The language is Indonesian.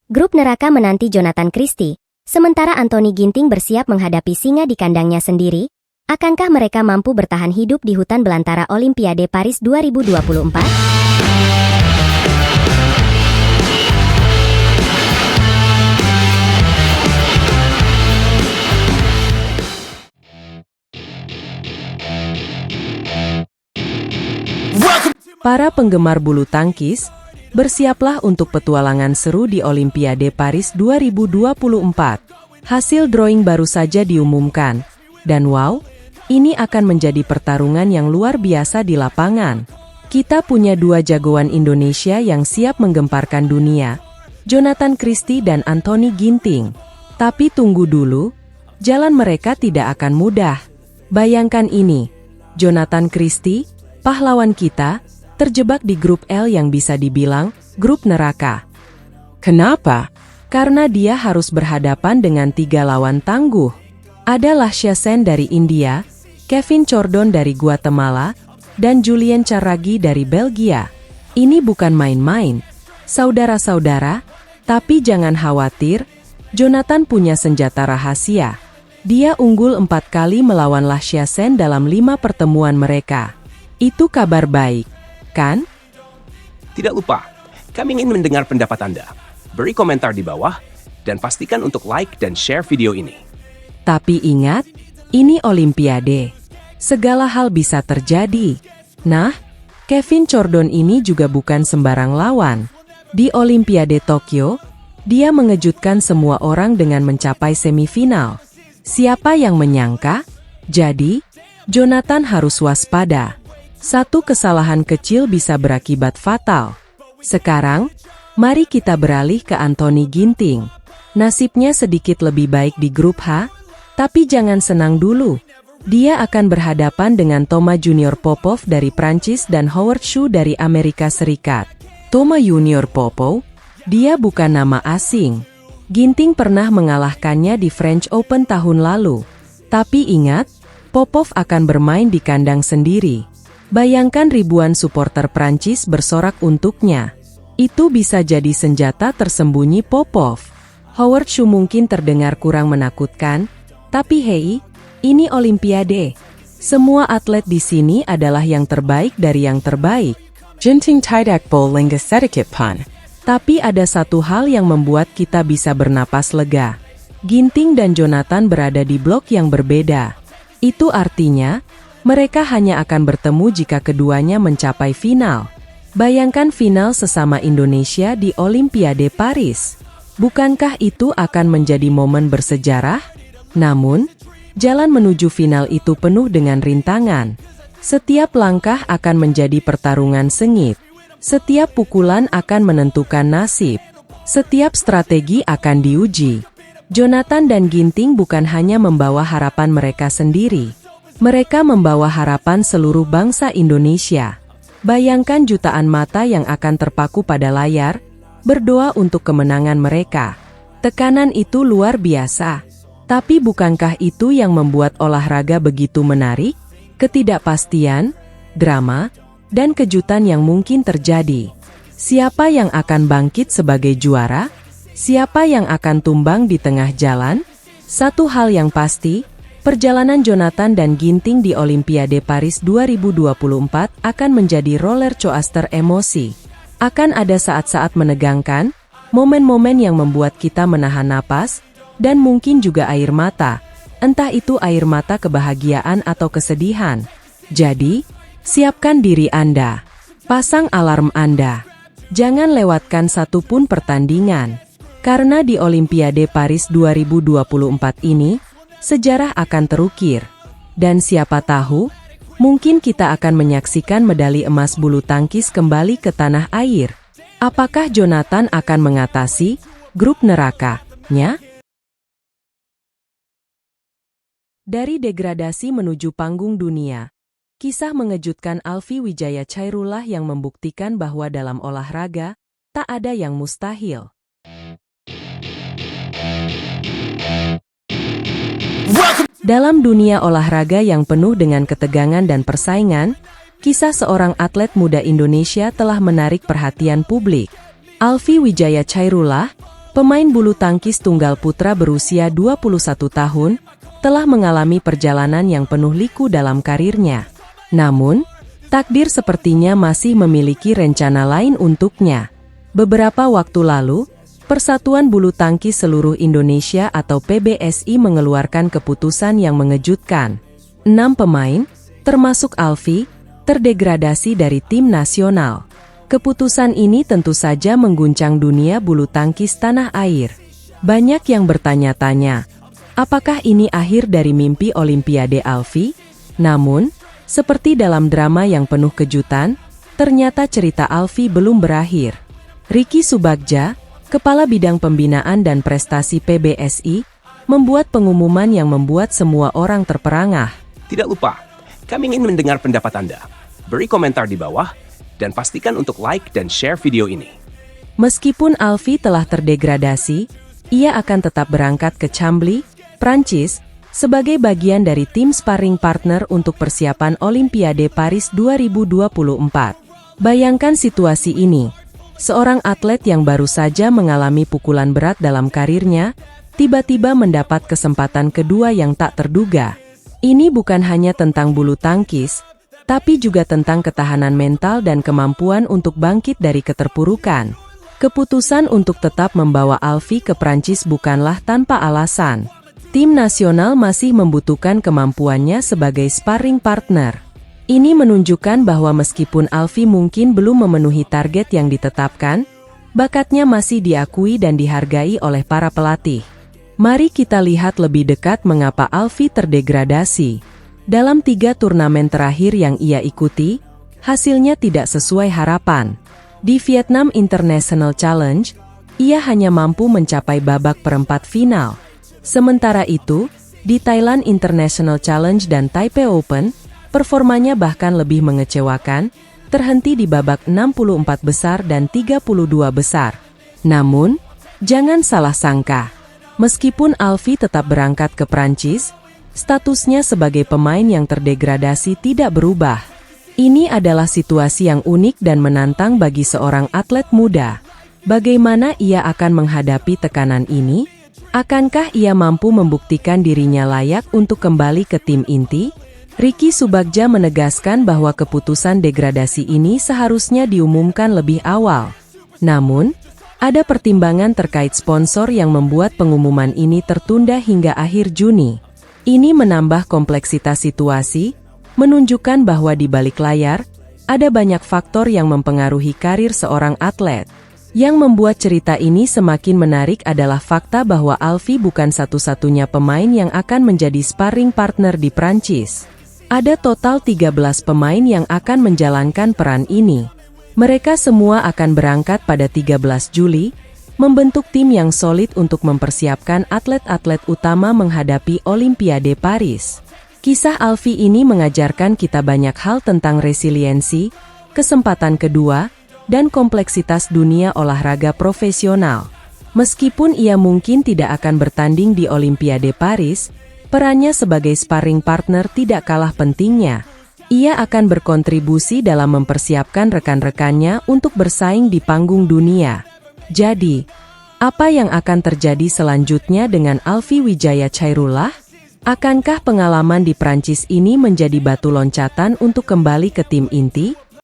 Grup neraka menanti Jonathan Christie, sementara Anthony Ginting bersiap menghadapi singa di kandangnya sendiri. Akankah mereka mampu bertahan hidup di hutan belantara Olimpiade Paris 2024? Para penggemar bulu tangkis, bersiaplah untuk petualangan seru di Olimpiade Paris 2024. Hasil drawing baru saja diumumkan, dan wow, ini akan menjadi pertarungan yang luar biasa di lapangan. Kita punya dua jagoan Indonesia yang siap menggemparkan dunia, Jonathan Christie dan Anthony Ginting. Tapi tunggu dulu, jalan mereka tidak akan mudah. Bayangkan ini, Jonathan Christie, pahlawan kita, terjebak di grup L yang bisa dibilang grup neraka. Kenapa? Karena dia harus berhadapan dengan 3 lawan tangguh. Ada Lashya Sen dari India, Kevin Chordon dari Guatemala, dan Julien Charragi dari Belgia. Ini bukan main-main, saudara-saudara, tapi jangan khawatir, Jonathan punya senjata rahasia. Dia unggul 4 kali melawan Lashya Sen dalam 5 pertemuan mereka. Itu kabar baik, kan? Tidak lupa, kami ingin mendengar pendapat Anda. Beri komentar di bawah, dan pastikan untuk like dan share video ini. Tapi ingat, ini Olimpiade. Segala hal bisa terjadi. Nah, Kevin Chordon ini juga bukan sembarang lawan. Di Olimpiade Tokyo, dia mengejutkan semua orang dengan mencapai semifinal. Siapa yang menyangka? Jadi, Jonathan harus waspada. Satu kesalahan kecil bisa berakibat fatal. Sekarang, mari kita beralih ke Anthony Ginting. Nasibnya sedikit lebih baik di grup H, tapi jangan senang dulu. Dia akan berhadapan dengan Thomas Junior Popov dari Prancis dan Howard Hsu dari Amerika Serikat. Thomas Junior Popov, dia bukan nama asing. Ginting pernah mengalahkannya di French Open tahun lalu. Tapi ingat, Popov akan bermain di kandang sendiri. Bayangkan ribuan supporter Prancis bersorak untuknya. Itu bisa jadi senjata tersembunyi Popov. Howard Hsu mungkin terdengar kurang menakutkan, tapi hei, ini Olimpiade. Semua atlet di sini adalah yang terbaik dari yang terbaik. Ginting tidak boleh sedikit pun. Tapi ada satu hal yang membuat kita bisa bernapas lega. Ginting dan Jonathan berada di blok yang berbeda. Itu artinya, mereka hanya akan bertemu jika keduanya mencapai final. Bayangkan final sesama Indonesia di Olimpiade Paris. Bukankah itu akan menjadi momen bersejarah? Namun, jalan menuju final itu penuh dengan rintangan. Setiap langkah akan menjadi pertarungan sengit. Setiap pukulan akan menentukan nasib. Setiap strategi akan diuji. Jonathan dan Ginting bukan hanya membawa harapan mereka sendiri. Mereka membawa harapan seluruh bangsa Indonesia. Bayangkan jutaan mata yang akan terpaku pada layar, berdoa untuk kemenangan mereka. Tekanan itu luar biasa. Tapi bukankah itu yang membuat olahraga begitu menarik? Ketidakpastian, drama, dan kejutan yang mungkin terjadi. Siapa yang akan bangkit sebagai juara? Siapa yang akan tumbang di tengah jalan? Satu hal yang pasti, perjalanan Jonathan dan Ginting di Olimpiade Paris 2024 akan menjadi roller coaster emosi. Akan ada saat-saat menegangkan, momen-momen yang membuat kita menahan napas, dan mungkin juga air mata. Entah itu air mata kebahagiaan atau kesedihan. Jadi, siapkan diri Anda. Pasang alarm Anda. Jangan lewatkan satupun pertandingan. Karena di Olimpiade Paris 2024 ini, sejarah akan terukir. Dan siapa tahu, mungkin kita akan menyaksikan medali emas bulu tangkis kembali ke tanah air. Apakah Jonathan akan mengatasi grup nerakanya? Dari degradasi menuju panggung dunia, kisah mengejutkan Alfie Wijaya Chairullah yang membuktikan bahwa dalam olahraga, tak ada yang mustahil. Dalam dunia olahraga yang penuh dengan ketegangan dan persaingan, kisah seorang atlet muda Indonesia telah menarik perhatian publik. Alfie Wijaya Chairullah, Pemain bulu tangkis tunggal putra berusia 21 tahun, telah mengalami perjalanan yang penuh liku dalam karirnya. Namun, takdir sepertinya masih memiliki rencana lain untuknya. Beberapa waktu lalu, Persatuan Bulu Tangkis Seluruh Indonesia atau PBSI mengeluarkan keputusan yang mengejutkan. 6 pemain, termasuk Alfie, terdegradasi dari tim nasional. Keputusan ini tentu saja mengguncang dunia bulu tangkis tanah air. Banyak yang bertanya-tanya, apakah ini akhir dari mimpi Olimpiade Alfie? Namun, seperti dalam drama yang penuh kejutan, ternyata cerita Alfie belum berakhir. Ricky Subagja, Kepala Bidang Pembinaan dan Prestasi PBSI, membuat pengumuman yang membuat semua orang terperangah. Tidak lupa, kami ingin mendengar pendapat Anda. Beri komentar di bawah, dan pastikan untuk like dan share video ini. Meskipun Alfie telah terdegradasi, ia akan tetap berangkat ke Chambly, Prancis, sebagai bagian dari tim sparring partner untuk persiapan Olimpiade Paris 2024. Bayangkan situasi ini. Seorang atlet yang baru saja mengalami pukulan berat dalam karirnya, tiba-tiba mendapat kesempatan kedua yang tak terduga. Ini bukan hanya tentang bulu tangkis, tapi juga tentang ketahanan mental dan kemampuan untuk bangkit dari keterpurukan. Keputusan untuk tetap membawa Alfie ke Prancis bukanlah tanpa alasan. Tim nasional masih membutuhkan kemampuannya sebagai sparring partner. Ini menunjukkan bahwa meskipun Alfie mungkin belum memenuhi target yang ditetapkan, bakatnya masih diakui dan dihargai oleh para pelatih. Mari kita lihat lebih dekat mengapa Alfie terdegradasi. Dalam 3 turnamen terakhir yang ia ikuti, hasilnya tidak sesuai harapan. Di Vietnam International Challenge, ia hanya mampu mencapai babak perempat final. Sementara itu, di Thailand International Challenge dan Taipei Open, performanya bahkan lebih mengecewakan, terhenti di babak 64 besar dan 32 besar. Namun, jangan salah sangka. Meskipun Alfie tetap berangkat ke Prancis, statusnya sebagai pemain yang terdegradasi tidak berubah. Ini adalah situasi yang unik dan menantang bagi seorang atlet muda. Bagaimana ia akan menghadapi tekanan ini? Akankah ia mampu membuktikan dirinya layak untuk kembali ke tim inti? Ricky Subagja menegaskan bahwa keputusan degradasi ini seharusnya diumumkan lebih awal. Namun, ada pertimbangan terkait sponsor yang membuat pengumuman ini tertunda hingga akhir Juni. Ini menambah kompleksitas situasi, menunjukkan bahwa di balik layar, ada banyak faktor yang mempengaruhi karir seorang atlet. Yang membuat cerita ini semakin menarik adalah fakta bahwa Alfie bukan satu-satunya pemain yang akan menjadi sparring partner di Prancis. Ada total 13 pemain yang akan menjalankan peran ini. Mereka semua akan berangkat pada 13 Juli, membentuk tim yang solid untuk mempersiapkan atlet-atlet utama menghadapi Olimpiade Paris. Kisah Alfie ini mengajarkan kita banyak hal tentang resiliensi, kesempatan kedua, dan kompleksitas dunia olahraga profesional. Meskipun ia mungkin tidak akan bertanding di Olimpiade Paris, perannya sebagai sparring partner tidak kalah pentingnya. Ia akan berkontribusi dalam mempersiapkan rekan-rekannya untuk bersaing di panggung dunia. Jadi, apa yang akan terjadi selanjutnya dengan Alfie Wijaya Chairullah? Akankah pengalaman di Prancis ini menjadi batu loncatan untuk kembali ke tim inti?